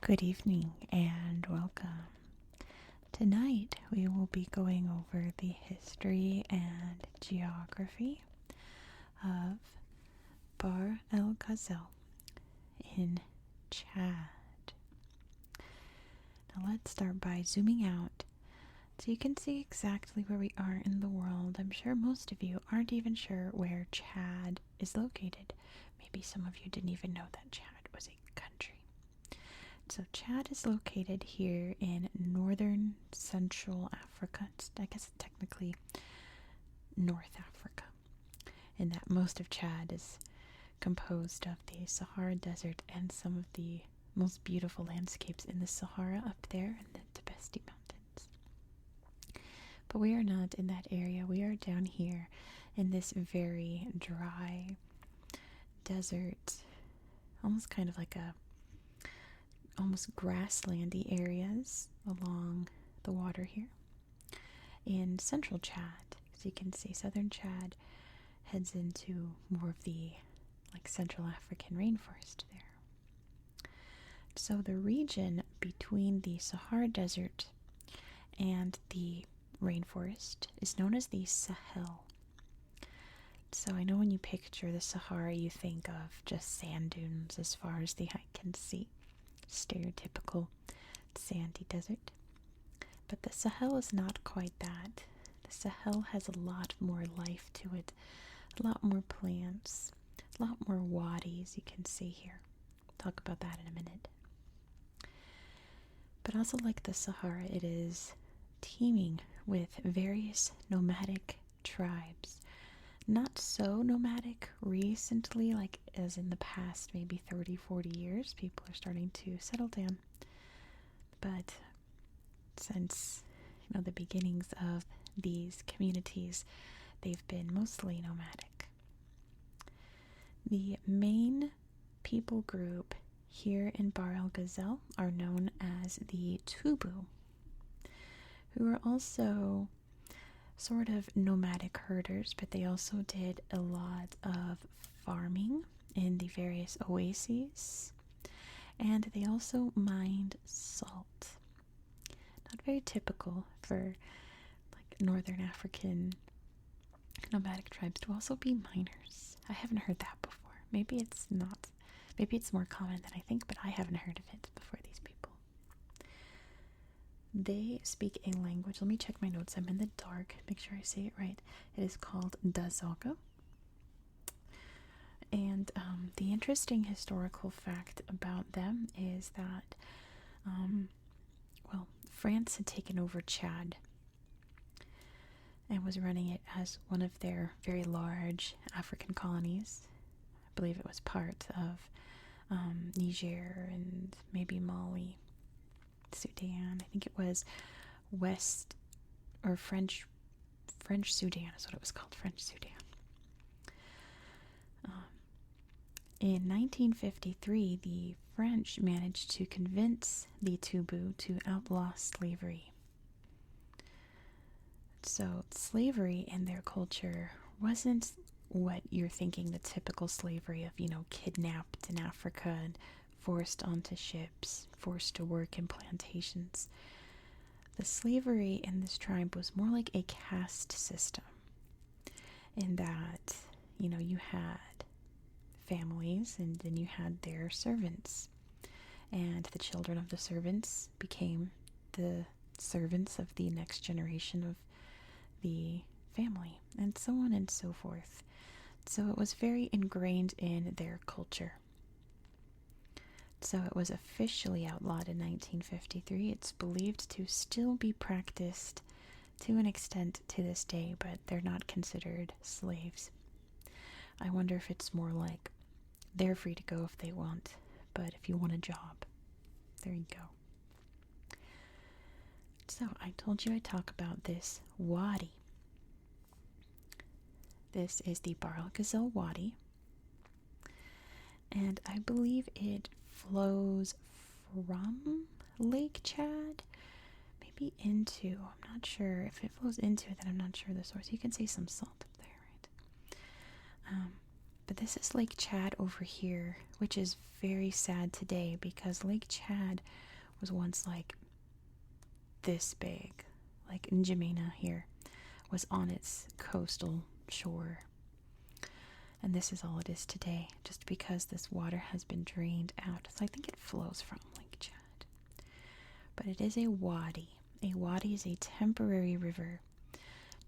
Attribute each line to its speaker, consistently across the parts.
Speaker 1: Good evening and welcome. Tonight we will be going over the history and geography of Bahr el Gazel in Chad. Now let's start by zooming out so you can see exactly where we are in the world. I'm sure most of you aren't even sure where Chad is located. Maybe some of you didn't even know that Chad was a country. So Chad is located here in northern Central Africa. I guess it's technically North Africa. And that most of Chad is composed of the Sahara Desert and some of the most beautiful landscapes in the Sahara up there in the Tibesti Mountains. But we are not in that area. We are down here in this very dry desert, almost kind of like almost grasslandy areas along the water here in central Chad. As you can see, southern Chad heads into more of the Central African rainforest there. So the region between the Sahara Desert and the rainforest is known as the Sahel. So I know when you picture the Sahara, you think of just sand dunes as far as the eye can see. Stereotypical sandy desert. But the Sahel is not quite that. The Sahel has a lot more life to it, a lot more plants, a lot more wadis you can see here. Talk about that in a minute. But also like the Sahara, it is teeming with various nomadic tribes. Not so nomadic recently, like as in the past maybe 30, 40 years. People are starting to settle down. But since, the beginnings of these communities, they've been mostly nomadic. The main people group here in Bahr el Gazel are known as the Tubu, who are also sort of nomadic herders, but they also did a lot of farming in the various oases, and they also mined salt. Not very typical for northern African nomadic tribes to also be miners. I haven't heard that before. Maybe it's not. Maybe it's more common than I think, but I haven't heard of it before these people. They speak a language. Let me check my notes. I'm in the dark. Make sure I say it right. It is called Dazaga. And the interesting historical fact about them is that, France had taken over Chad and was running it as one of their very large African colonies. I believe it was part of Niger and maybe Mali, Sudan. I think it was West or French Sudan is what it was called, French Sudan. In 1953, the French managed to convince the Tubu to outlaw slavery. So slavery in their culture wasn't what you're thinking, the typical slavery of, kidnapped in Africa and forced onto ships, forced to work in plantations. The slavery in this tribe was more like a caste system, in that, you had families and then you had their servants, and the children of the servants became the servants of the next generation of the family, and so on and so forth. So it was very ingrained in their culture. So it was officially outlawed in 1953. It's believed to still be practiced to an extent to this day, but they're not considered slaves. I wonder if it's more like they're free to go if they want, but if you want a job, there you go. So I told you I'd talk about this wadi. This is the Bahr el Gazel Wadi, and I believe it flows from Lake Chad, maybe into, I'm not sure. If it flows into it, then I'm not sure the source. You can see some salt up there, right? But this is Lake Chad over here, which is very sad today because Lake Chad was once like this big. Like N'Djamena here was on its coastal shore. And this is all it is today, just because this water has been drained out. So I think it flows from Lake Chad. But it is a wadi. A wadi is a temporary river.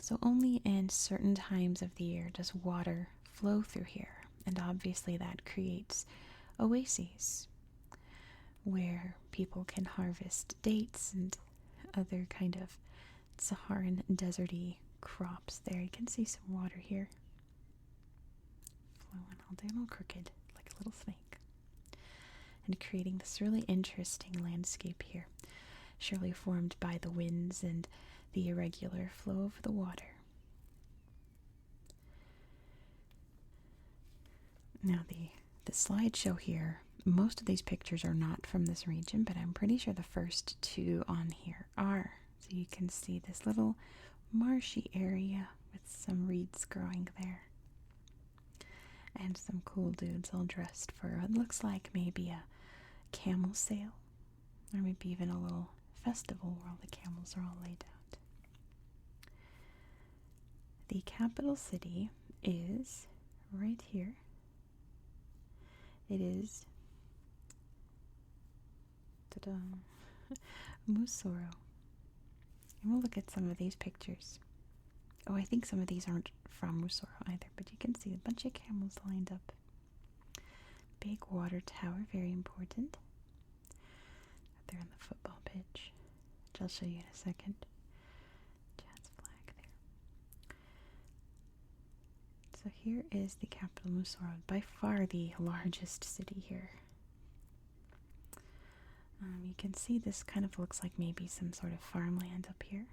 Speaker 1: So only in certain times of the year does water flow through here. And obviously that creates oases where people can harvest dates and other kind of Saharan deserty crops there. You can see some water here. Flowing all day, a little crooked, like a little snake. And creating this really interesting landscape here. Surely formed by the winds and the irregular flow of the water. Now the slideshow here, most of these pictures are not from this region, but I'm pretty sure the first two on here are. So you can see this little marshy area with some reeds growing there. And some cool dudes all dressed for what looks like maybe a camel sale. Or maybe even a little festival where all the camels are all laid out. The capital city is right here. It is Musoro. And we'll look at some of these pictures. Oh, I think some of these aren't from Musoro either, but you can see a bunch of camels lined up. Big water tower, very important. They're on the football pitch, which I'll show you in a second. Chad's flag there. So here is the capital, Musoro, by far the largest city here. You can see this kind of looks like maybe some sort of farmland up here.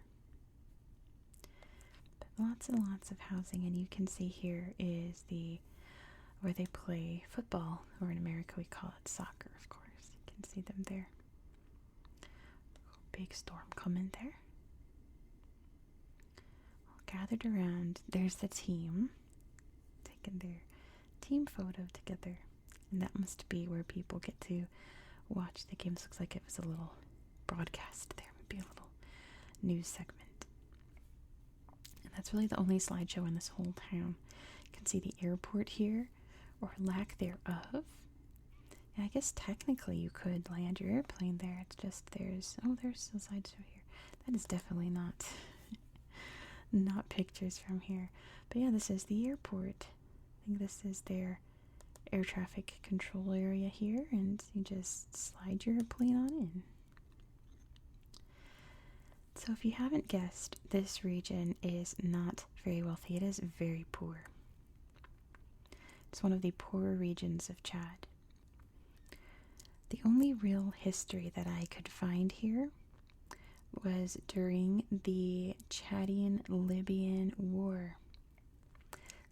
Speaker 1: But lots and lots of housing, and you can see here is where they play football, or in America we call it soccer, of course. You can see them there. Big storm coming there. All gathered around. There's the team taking their team photo together, and that must be where people get to watch the games. Looks like it was a little broadcast there, maybe a little news segment. And that's really the only slideshow in this whole town. You can see the airport here, or lack thereof. And I guess technically you could land your airplane there. It's just there's a slideshow here. That is definitely not pictures from here. But yeah, this is the airport. I think this is their air traffic control area here, and you just slide your plane on in. So if you haven't guessed, this region is not very wealthy. It is very poor. It's one of the poorer regions of Chad. The only real history that I could find here was during the Chadian-Libyan War.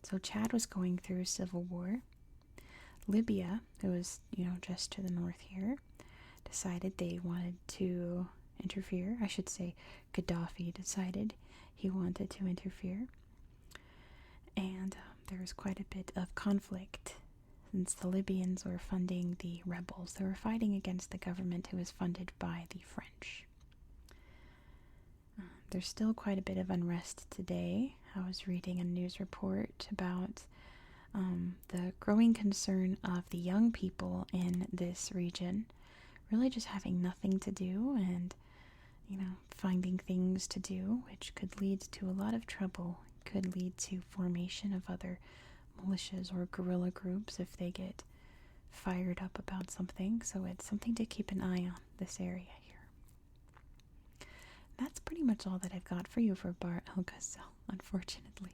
Speaker 1: So Chad was going through a civil war. Libya, who was, just to the north here, decided they wanted to interfere. I should say Gaddafi decided he wanted to interfere. And there was quite a bit of conflict since the Libyans were funding the rebels. They were fighting against the government who was funded by the French. There's still quite a bit of unrest today. I was reading a news report about the growing concern of the young people in this region really just having nothing to do and, finding things to do, which could lead to a lot of trouble. Could lead to formation of other militias or guerrilla groups if they get fired up about something. So it's something to keep an eye on, this area here. That's pretty much all that I've got for you for Bahr el Gazel, unfortunately.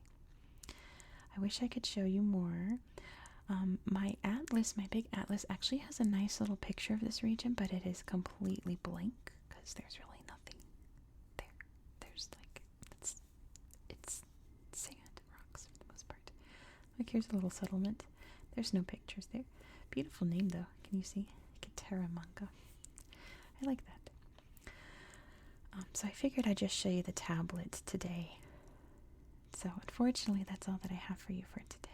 Speaker 1: I wish I could show you more. My atlas, my big atlas, actually has a nice little picture of this region, but it is completely blank because there's really nothing there. There's it's sand, rocks for the most part. Like here's a little settlement. There's no pictures there. Beautiful name though. Can you see? Manga. I like that. So I figured I'd just show you the tablet today. So unfortunately, that's all that I have for you for today.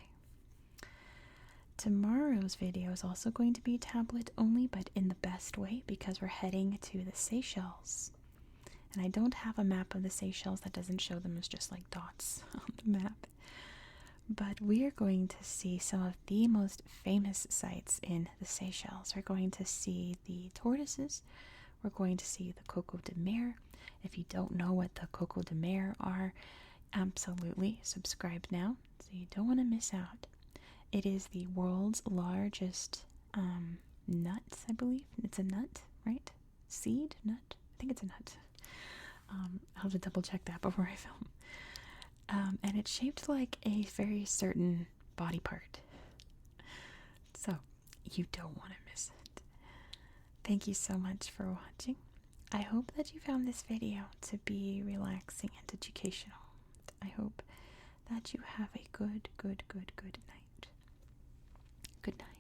Speaker 1: tomorrow's video is also going to be tablet only, but in the best way because we're heading to the Seychelles. And I don't have a map of the Seychelles that doesn't show them as just like dots on the map. But we are going to see some of the most famous sites in the Seychelles. We're going to see the tortoises. We're going to see the coco de mer. If you don't know what the coco de mer are, absolutely subscribe now so you don't want to miss out. It is the world's largest nut, I believe. It's a nut, right? Seed? Nut? I think it's a nut. I'll have to double check that before I film. And it's shaped like a very certain body part. So, you don't want to miss it. Thank you so much for watching. I hope that you found this video to be relaxing and educational. I hope that you have a good night. Good night.